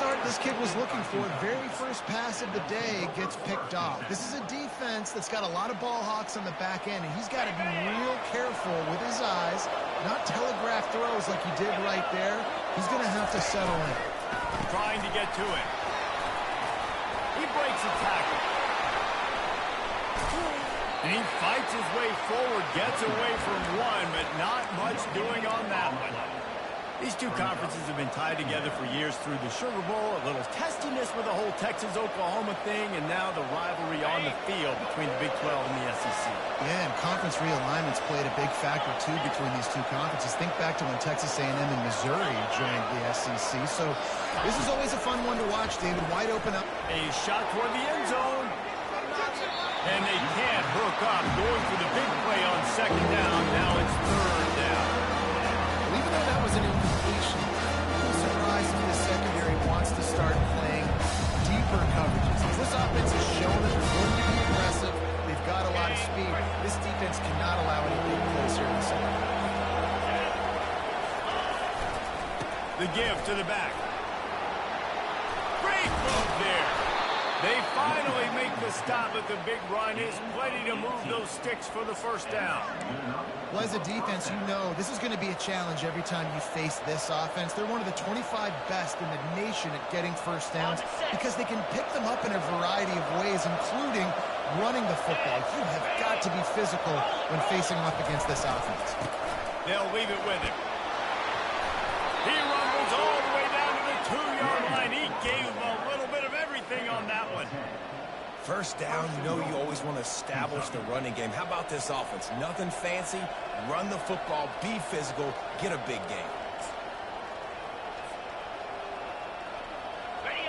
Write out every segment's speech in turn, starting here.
start this kid was looking for. Very first pass of the day gets picked off. This is a defense that's got a lot of ball hawks on the back end, and he's got to be real careful with his eyes, not telegraph throws like he did right there. He's going to have to settle in. Trying to get to it. He breaks a tackle. And he fights his way forward, gets away from one, but not much doing on that one. These two conferences have been tied together for years through the Sugar Bowl, a little testiness with the whole Texas-Oklahoma thing, and now the rivalry on the field between the Big 12 and the SEC. Yeah, and conference realignments played a big factor, too, between these two conferences. Think back to when Texas A&M and Missouri joined the SEC. So this is always a fun one to watch, David. Wide open up. A shot toward the end zone. And they can't hook up, going for the big play on second down. Now it's third down. Well, even though that was an incompletion, I'm surprised if the secondary wants to start playing deeper coverages. This offense has shown that they're going to be aggressive. They've got a lot of speed. This defense cannot allow any big plays here in the second. The give to the back. Great move there. They finally make the stop, but the big run is plenty to move those sticks for the first down. Well, as a defense, you know this is going to be a challenge every time you face this offense. They're one of the 25 best in the nation at getting first downs because they can pick them up in a variety of ways, including running the football. You have got to be physical when facing off against this offense. They'll leave it with him. He rumbles all the way down to the 2-yard line. He gave a little bit of everything on that one. First down, you know you always want to establish the running game. How about this offense? Nothing fancy. Run the football, be physical, get a big game.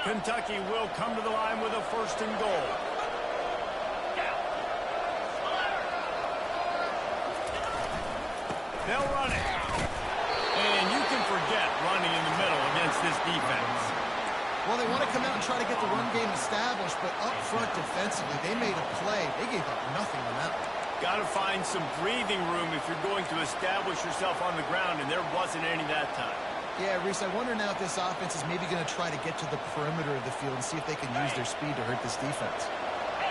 Kentucky will come to the line with a first and goal. They'll run it. And you can forget running in the middle against this defense. Well, they want to come out and try to get the run game established, but up front defensively, they made a play. They gave up nothing on that one. Got to find some breathing room if you're going to establish yourself on the ground, and there wasn't any that time. Yeah, Reese, I wonder now if this offense is maybe going to try to get to the perimeter of the field and see if they can use their speed to hurt this defense.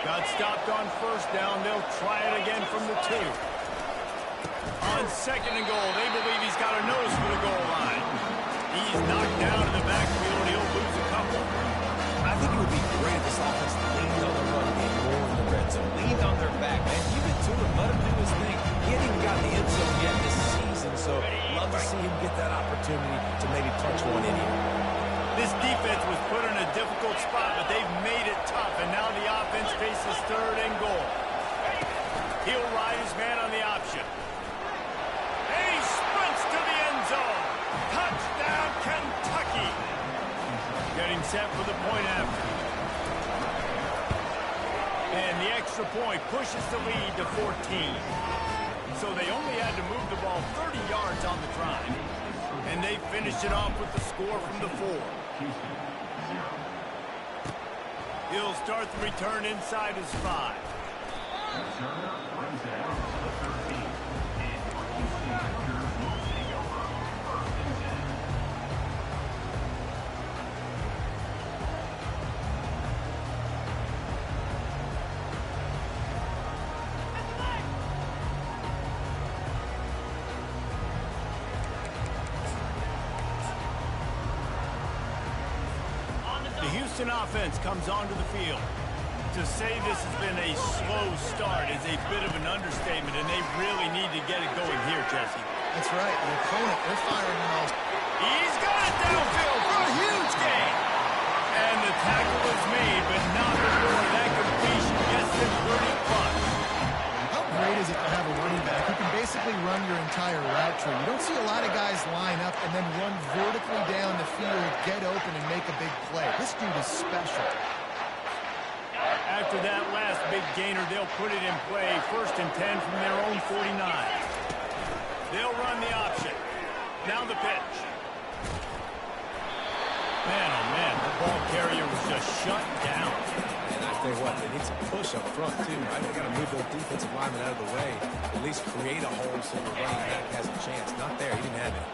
Got stopped on first down. They'll try it again from the 2. On second and goal, they believe he's got a nose for the goal line. He's knocked down in the backfield. He'll lose a couple. I think it would be great if this offense leaned on the run game more in the red zone. Leaned on their back, man. Give it to him. Let him do his thing. He hasn't even got the end zone yet this season, so love to see him get that opportunity to maybe punch one in here. This defense was put in a difficult spot, but they've made it tough, and now the offense faces third and goal. He'll ride his man on the option. And he sprints to the end zone. Touchdown, Kentucky. Getting set for the point after. And the extra point pushes the lead to 14. So they only had to move the ball 30 yards on the drive. And they finished it off with the score from the 4. He'll start the return inside his 5. The Houston offense comes onto the field. To say this has been a slow start is a bit of an understatement, and they really need to get it going here, Jesse. That's right. The opponent, they're firing on all. He's got it downfield for a huge gain. And the tackle is made, but not before that completion gets them 30 bucks. How great is it to have a running back who can basically run your entire route tree? You don't see a lot of guys line up and then run vertically down the field, get open, and make a big play. This dude is special. After that last big gainer, they'll put it in play. First and 10 from their own 49. They'll run the option. Now the pitch. Man, oh man, the ball carrier was just shut down. And I tell you what, they need some push up front, too, right? They got to move those defensive linemen out of the way. At least create a hole so the running back has a chance. Not there. He didn't have it.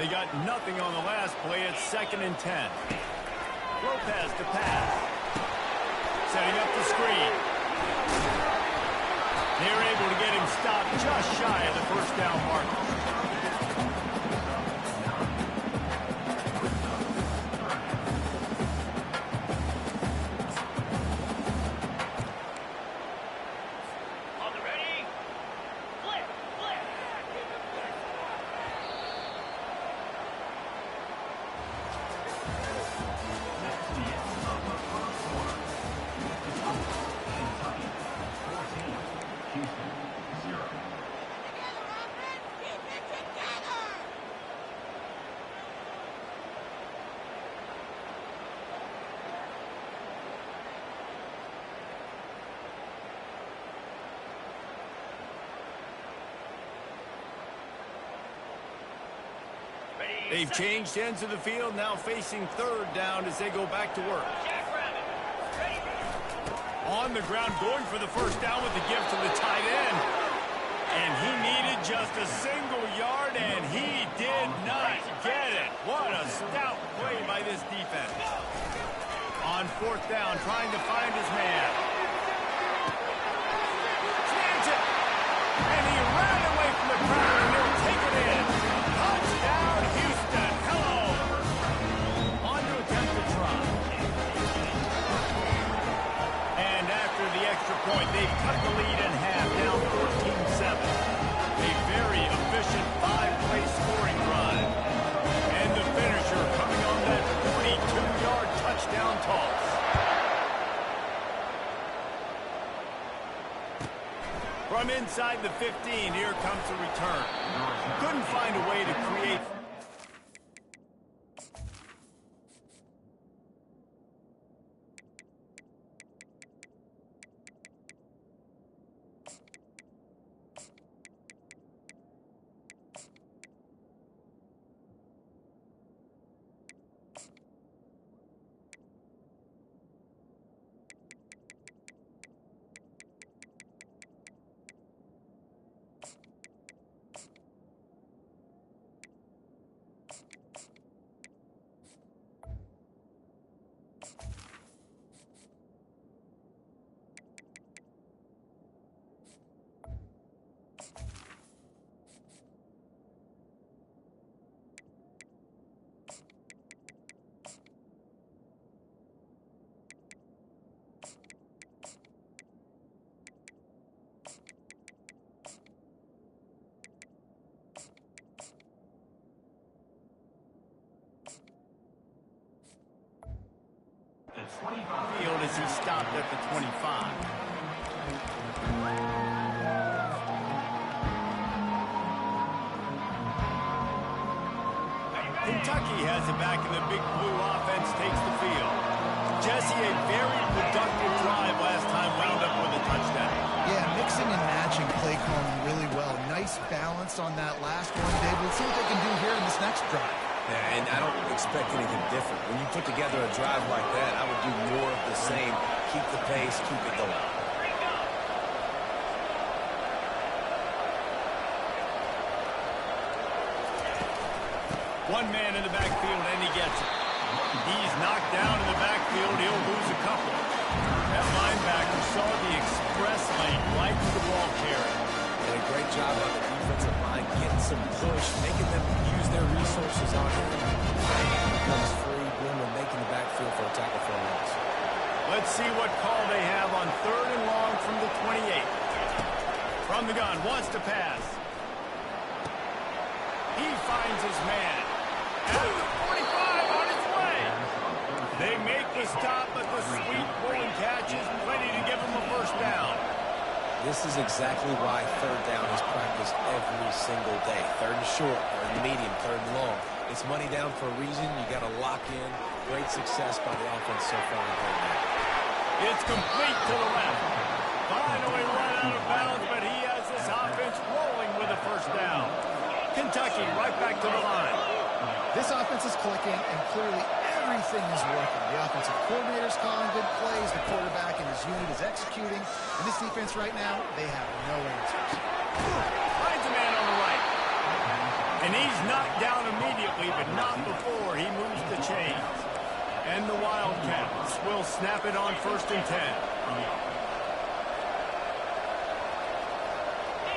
They got nothing on the last play. It's second and 10. Lopez to pass. Setting up the screen. They're able to get him stopped just shy of the first down marker. They've changed ends of the field, now facing third down as they go back to work. On the ground, going for the first down with the give to the tight end. And he needed just a single yard, and he did not get it. What a stout play by this defense. On fourth down, trying to find his man. Stands it. And he ran away from the crowd, and he'll take it in. Touchdown, Houston. Hello. On to attempt to try. And after the extra point, they've cut the lead in half, down 14-7. A very efficient five-play scoring drive. And the finisher coming on that 42-yard touchdown toss. From inside the 15, here comes the return. Couldn't find a way to create... field as he stopped at the 25. Kentucky has it back, and the big blue offense takes the field. Jesse, a very productive drive last time, wound up with a touchdown. Yeah, mixing and matching play calling really well. Nice balance on that last one, Dave. Let's see what they can do here in this next drive. Yeah, and I don't expect anything different. When you put together a drive like that, I would do more of the same. Keep the pace, keep it going. One man in the backfield, and he gets it. He's knocked down in the backfield. He'll lose a couple. That linebacker saw the express lane right to the ball carrier. Did a great job on the defensive line, getting some push, making them use their resources on him. Comes free, boom, and making the backfield for a tackle for a loss. Let's see what call they have on third and long from the 28. From the gun, wants to pass. He finds his man. At the 45 on his way. They make the stop, but the sweet pulling catch is plenty to give him a first down. This is exactly why third down is practiced every single day. Third and short, third and medium, third and long. It's money down for a reason. You got to lock in. Great success by the offense so far in third down. It's complete to the left. Finally run out of bounds, but he has this offense rolling with a first down. Kentucky right back to the line. This offense is clicking, and clearly everything is working. The offensive coordinator's calling good plays. The quarterback and his unit is executing. And this defense right now, they have no answers. Finds a man on the right. And he's knocked down immediately, but not before he moves the chains. And the Wildcats will snap it on 1st and 10.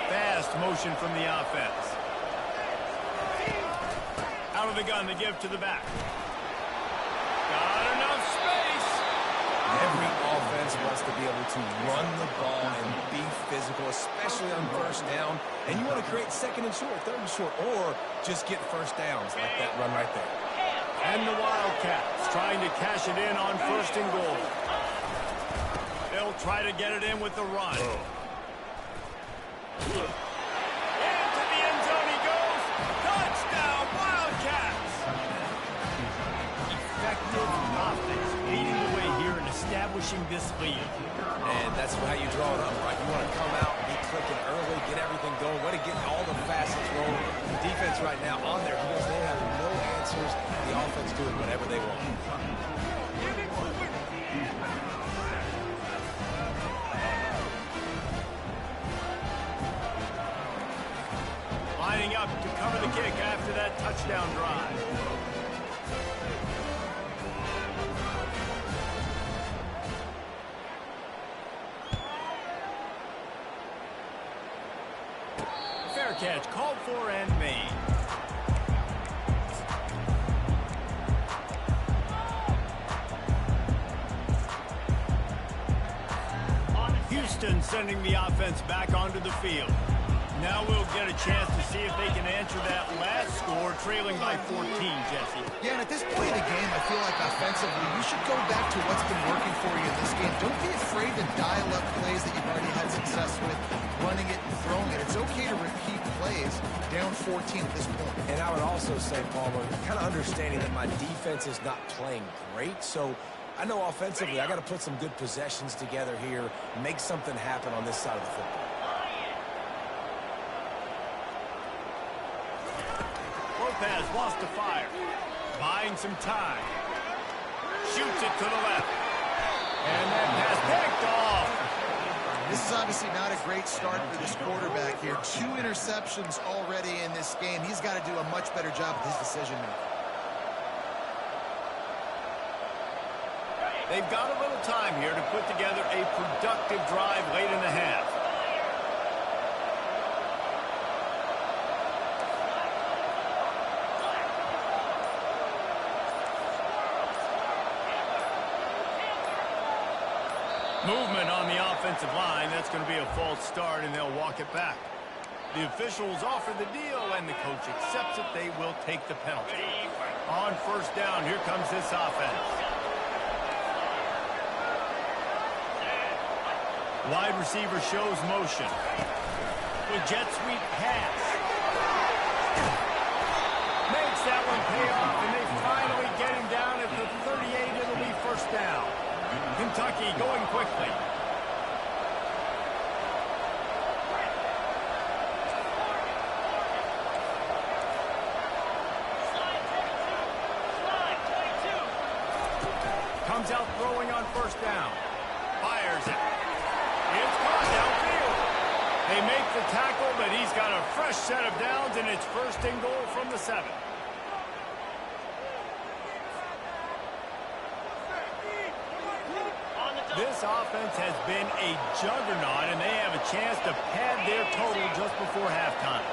Fast motion from the offense. Out of the gun to give to the back. Got enough space. Every offense wants to be able to run the ball and be physical, especially on 1st down. And you want to create 2nd and short, 3rd and short, or just get 1st downs like that run right there. And the Wildcats trying to cash it in on 1st and goal. They'll try to get it in with the run. Into the end zone he goes. Touchdown, Wildcats! Effective offense leading the way here and establishing this lead. And that's how you draw it up, right? You want to come out, be clicking early, get everything going, way to get all the facets rolling. The defense right now on there because they have no answers. The offense doing whatever they want. Lining up to cover the kick after that touchdown drive. Fair catch called for and made. Houston sending the offense back onto the field. Now we'll get a chance to see if they can answer that last score, trailing by 14, Jesse. Yeah, and at this point in the game, I feel like offensively, you should go back to what's been working for you in this game. Don't be afraid to dial up plays that you've already had success with, running it and throwing it. It's okay to repeat plays down 14 at this point. And I would also say, Palmer, kind of understanding that my defense is not playing great, so I know offensively I got to put some good possessions together here, make something happen on this side of the football. Lopez wants to fire. Buying some time. Shoots it to the left. And that pass picked off. This is obviously not a great start for this quarterback here. 2 interceptions already in this game. He's got to do a much better job with his decision-making. They've got a little time here to put together a productive drive late in the half. Movement on the offensive line. That's going to be a false start, and they'll walk it back. The officials offer the deal, and the coach accepts it. They will take the penalty. On 1st down, here comes this offense. Wide receiver shows motion. With jet sweep pass. Makes that one pay off, and they finally get him down at the 38. It'll be 1st down. Kentucky going quickly. Comes out throwing on 1st down. Fires it. It's caught downfield. They make the tackle, but he's got a fresh set of downs, and it's 1st and goal from the 7. This offense has been a juggernaut, and they have a chance to pad their total just before halftime.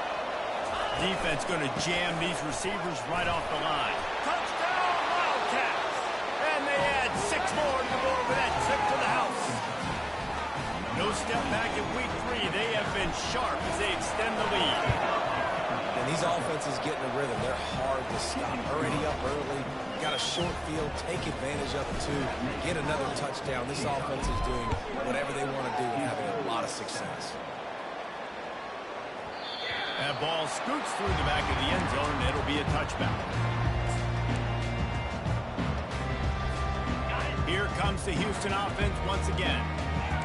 Defense going to jam these receivers right off the line. Touchdown, Wildcats! And they add 6 more to go over that trip to the house. No step back in week 3. They have been sharp as they extend the lead. And these offenses get in a rhythm. They're hard to stop. Already up early. Got a short field. Take advantage of it, too. Get another touchdown. This offense is doing whatever they want to do and having a lot of success. That ball scoots through the back of the end zone, and it'll be a touchback. Here comes the Houston offense once again.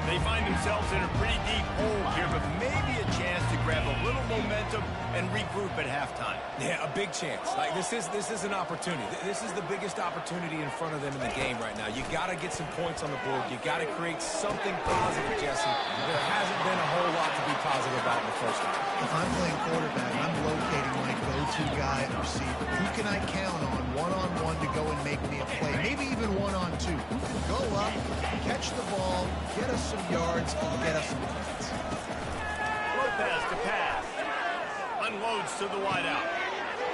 They find themselves in a pretty deep hole here, but maybe a chance to grab a little momentum and regroup at halftime. Yeah, a big chance. Like this is an opportunity. This is the biggest opportunity in front of them in the game right now. You got to get some points on the board. You got to create something positive, Jesse. There hasn't been a whole lot to be positive about in the first half. If I'm playing quarterback, I'm locating my go-to guy at receiver. Who can I count on one-on-one to go and make me a play? Maybe even one-on-two. Go up, catch the ball, get us some yards, and get us some points. Lopez to pass. Unloads to the wideout.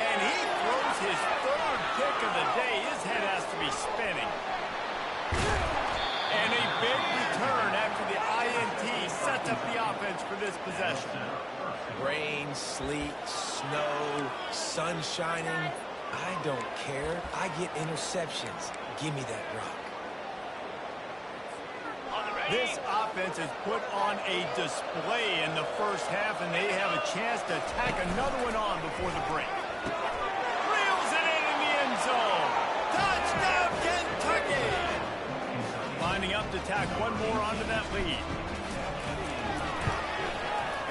And he throws his third pick of the day. His head has to be spinning. And a big return after the INT sets up the offense for this possession. Rain, sleet, snow, sun shining. I don't care. I get interceptions. Give me that rock. This offense has put on a display in the first half, and they have a chance to tack another one on before the break. Reels it in the end zone. Touchdown, Kentucky! Lining up to tack one more onto that lead.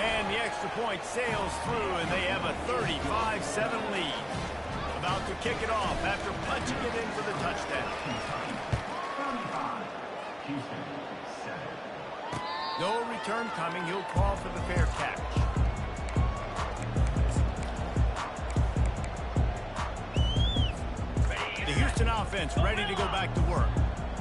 And the extra point sails through, and they have a 35-7 lead. About to kick it off after punching it in for the touchdown. No return coming. He'll call for the fair catch. The Houston offense ready to go back to work.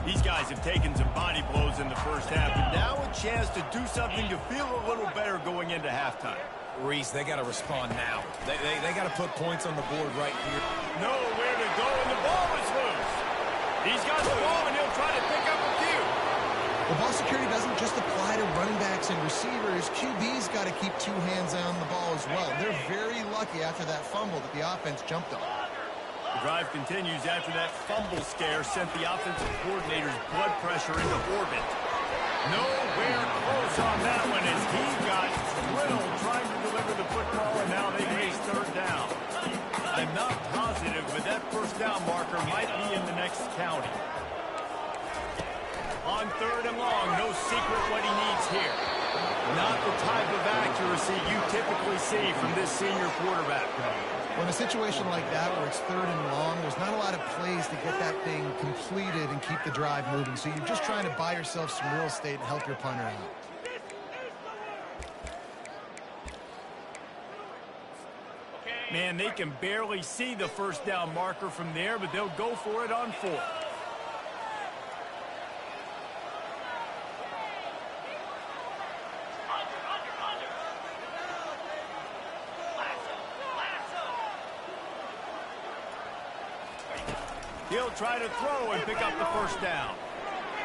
These guys have taken some body blows in the first half, but now a chance to do something to feel a little better going into halftime. Reese, they got to respond now. They got to put points on the board right here. Nowhere to go, and the ball is loose. He's got the ball, and he'll try to pick up a few. Well, ball security doesn't just apply to running backs and receivers. QB's got to keep two hands on the ball as well. They're very lucky after that fumble that the offense jumped on. The drive continues after that fumble scare sent the offensive coordinator's blood pressure into orbit. Nowhere close on that one as he got drilled trying to deliver the football, and now they face third down. I'm not positive, but that first down marker might be in the next county. On third and long, no secret what he needs here. Not the type of accuracy you typically see from this senior quarterback. Well, in a situation like that where it's third and long, there's not a lot of plays to get that thing completed and keep the drive moving. So you're just trying to buy yourself some real estate and help your punter out. Man, they can barely see the first down marker from there, but they'll go for it on fourth. He'll try to throw and pick up the first down.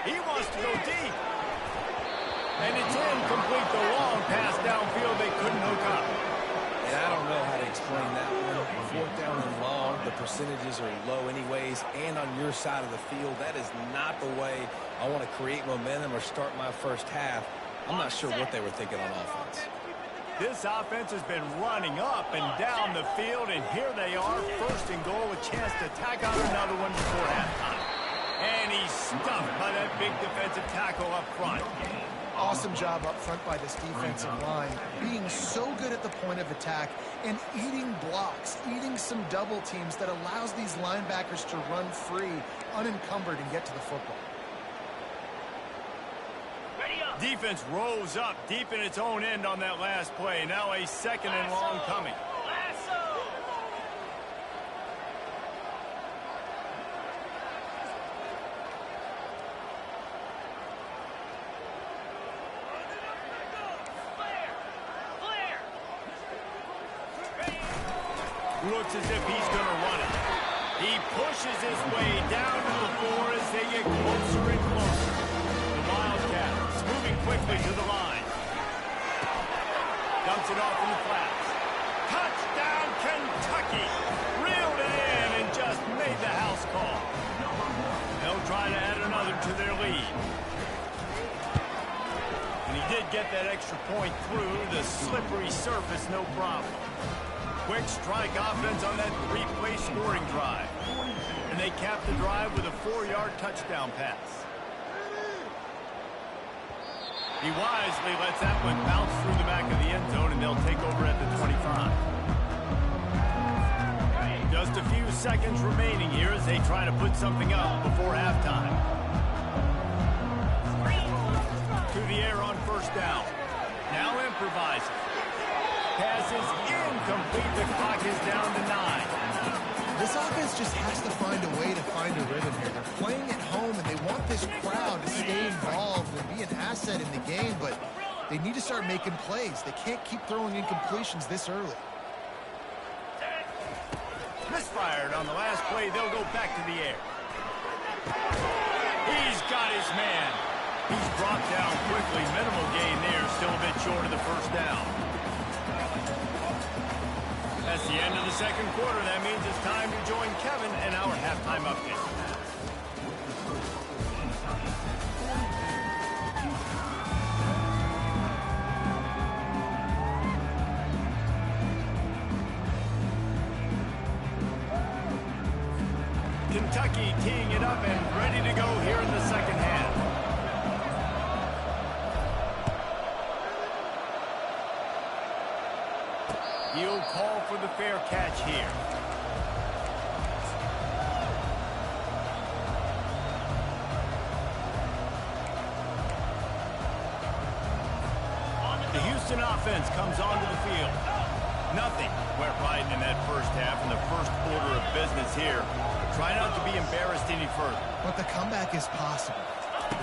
He wants to go deep. And it's incomplete. The long pass downfield they couldn't hook up. And I don't know how to explain that one. Fourth down and long, the percentages are low anyways, and on your side of the field, that is not the way I want to create momentum or start my first half. I'm not sure what they were thinking on offense. This offense has been running up and down the field, and here they are, first and goal, a chance to tack on another one before halftime. And he's stuffed by that big defensive tackle up front. Awesome job up front by this defensive line, being so good at the point of attack and eating blocks, eating some double teams that allows these linebackers to run free, unencumbered, and get to the football. Defense rose up deep in its own end on that last play. Now a second and long coming. Looks as if he's going to run it. He pushes his way down to the floor as they get closer and closer. The Wildcats moving quickly to the line. Dumps it off in the flats. Touchdown, Kentucky! Reeled it in and just made the house call. They'll try to add another to their lead. And he did get that extra point through the slippery surface, no problem. Quick strike offense on that three-play scoring drive. And they cap the drive with a 4-yard touchdown pass. He wisely lets that one bounce through the back of the end zone, and they'll take over at the 25. Just a few seconds remaining here as they try to put something up before halftime. To the air on first down. Now improvising. Pass is incomplete. The clock is down to 9. This offense just has to find a way to find a rhythm here. They're playing at home, and they want this crowd to stay involved and be an asset in the game, but they need to start making plays. They can't keep throwing incompletions this early. Misfired on the last play. They'll go back to the air. He's got his man. He's brought down quickly. Minimal gain there. Still a bit short of the first down. That's the end of the second quarter. That means it's time to join Kevin in our halftime update. Kentucky teeing it up and ready to go here in the second half. He'll call for the fair catch here. The Houston offense comes onto the field. Nothing went right in that first half in the first order of business here. Try not to be embarrassed any further. But the comeback is possible.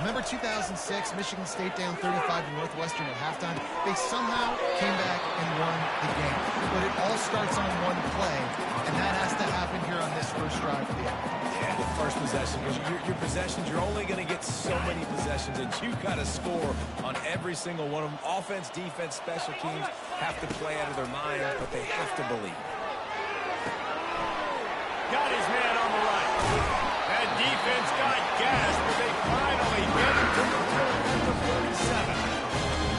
Remember 2006, Michigan State down 35 to Northwestern at halftime? They somehow came back and won the game. But it all starts on one play, and that has to happen here on this first drive of the offense. Yeah, the first possession. Because your possessions, you're only going to get so many possessions, and you've got to score on every single one of them. Offense, defense, special teams have to play out of their minds, but they have to believe. Got his man on the right. That defense got gas, but they finally get him to the turn at the 47.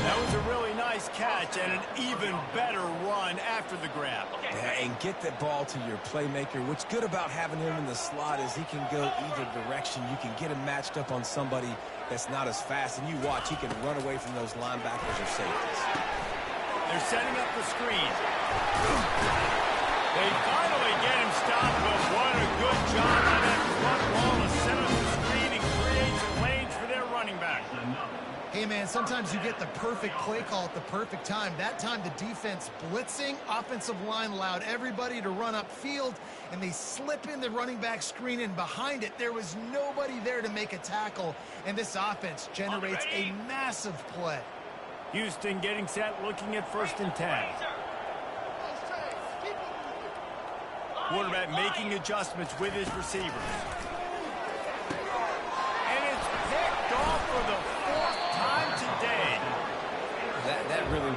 That was a really nice catch and an even better run after the grab. Yeah, and get that ball to your playmaker. What's good about having him in the slot is he can go either direction. You can get him matched up on somebody that's not as fast, and you watch, he can run away from those linebackers or safeties. They're setting up the screen. They finally get him stopped, but what a good job on that front wall to set up the screen and create some lanes for their running back. Hey, man, sometimes you get the perfect play call at the perfect time. That time, the defense blitzing, offensive line allowed everybody to run upfield, and they slip in the running back screen, and behind it, there was nobody there to make a tackle, and this offense generates a massive play. Houston getting set, looking at 1st and 10. Quarterback making adjustments with his receivers. And it's picked off for the 4th time today. That really...